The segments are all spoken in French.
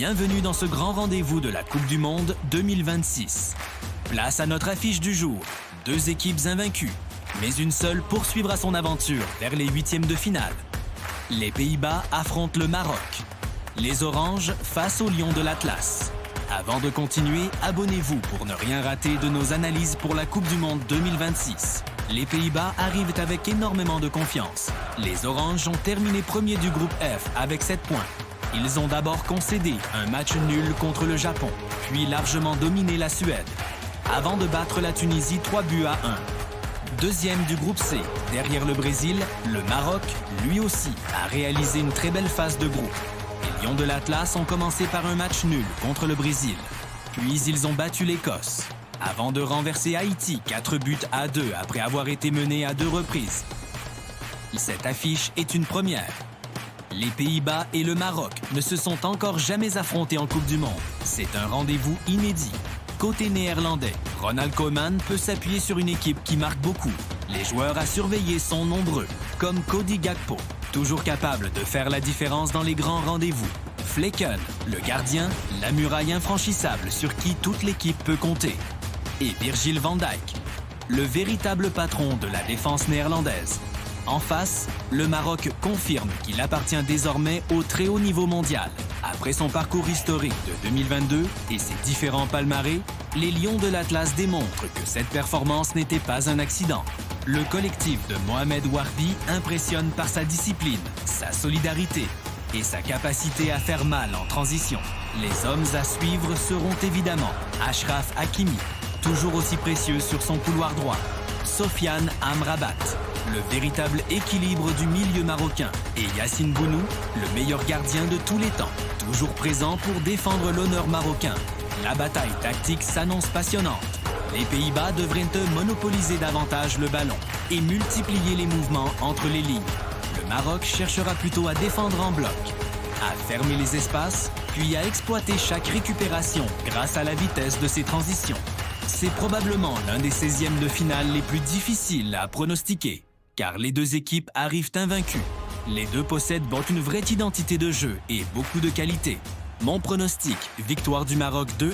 Bienvenue dans ce grand rendez-vous de la Coupe du Monde 2026. Place à notre affiche du jour. Deux équipes invaincues, mais une seule poursuivra son aventure vers les huitièmes de finale. Les Pays-Bas affrontent le Maroc. Les Oranges face aux Lions de l'Atlas. Avant de continuer, abonnez-vous pour ne rien rater de nos analyses pour la Coupe du Monde 2026. Les Pays-Bas arrivent avec énormément de confiance. Les Oranges ont terminé premier du groupe F avec 7 points. Ils ont d'abord concédé un match nul contre le Japon, puis largement dominé la Suède, avant de battre la Tunisie 3-1. Deuxième du groupe C, derrière le Brésil, le Maroc, lui aussi, a réalisé une très belle phase de groupe. Les Lions de l'Atlas ont commencé par un match nul contre le Brésil. Puis ils ont battu l'Écosse, avant de renverser Haïti 4-2 après avoir été menés à 2 reprises. Cette affiche est une première. Les Pays-Bas et le Maroc ne se sont encore jamais affrontés en Coupe du Monde. C'est un rendez-vous inédit. Côté néerlandais, Ronald Koeman peut s'appuyer sur une équipe qui marque beaucoup. Les joueurs à surveiller sont nombreux, comme Cody Gakpo, toujours capable de faire la différence dans les grands rendez-vous. Flekken, le gardien, la muraille infranchissable sur qui toute l'équipe peut compter. Et Virgil van Dijk, le véritable patron de la défense néerlandaise. En face, le Maroc confirme qu'il appartient désormais au très haut niveau mondial. Après son parcours historique de 2022 et ses différents palmarès, les Lions de l'Atlas démontrent que cette performance n'était pas un accident. Le collectif de Mohamed Warbi impressionne par sa discipline, sa solidarité et sa capacité à faire mal en transition. Les hommes à suivre seront évidemment Achraf Hakimi, toujours aussi précieux sur son couloir droit, Sofiane Amrabat, le véritable équilibre du milieu marocain, et Yassine Bounou, le meilleur gardien de tous les temps, toujours présent pour défendre l'honneur marocain. La bataille tactique s'annonce passionnante. Les Pays-Bas devraient monopoliser davantage le ballon et multiplier les mouvements entre les lignes. Le Maroc cherchera plutôt à défendre en bloc, à fermer les espaces, puis à exploiter chaque récupération grâce à la vitesse de ses transitions. C'est probablement l'un des 16e de finale les plus difficiles à pronostiquer, car les deux équipes arrivent invaincues. Les deux possèdent une vraie identité de jeu et beaucoup de qualité. Mon pronostic, victoire du Maroc 2-1.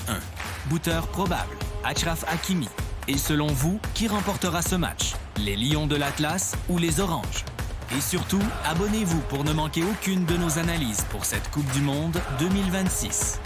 Buteur probable, Achraf Hakimi. Et selon vous, qui remportera ce match? Les Lions de l'Atlas ou les Oranges? Et surtout, abonnez-vous pour ne manquer aucune de nos analyses pour cette Coupe du Monde 2026.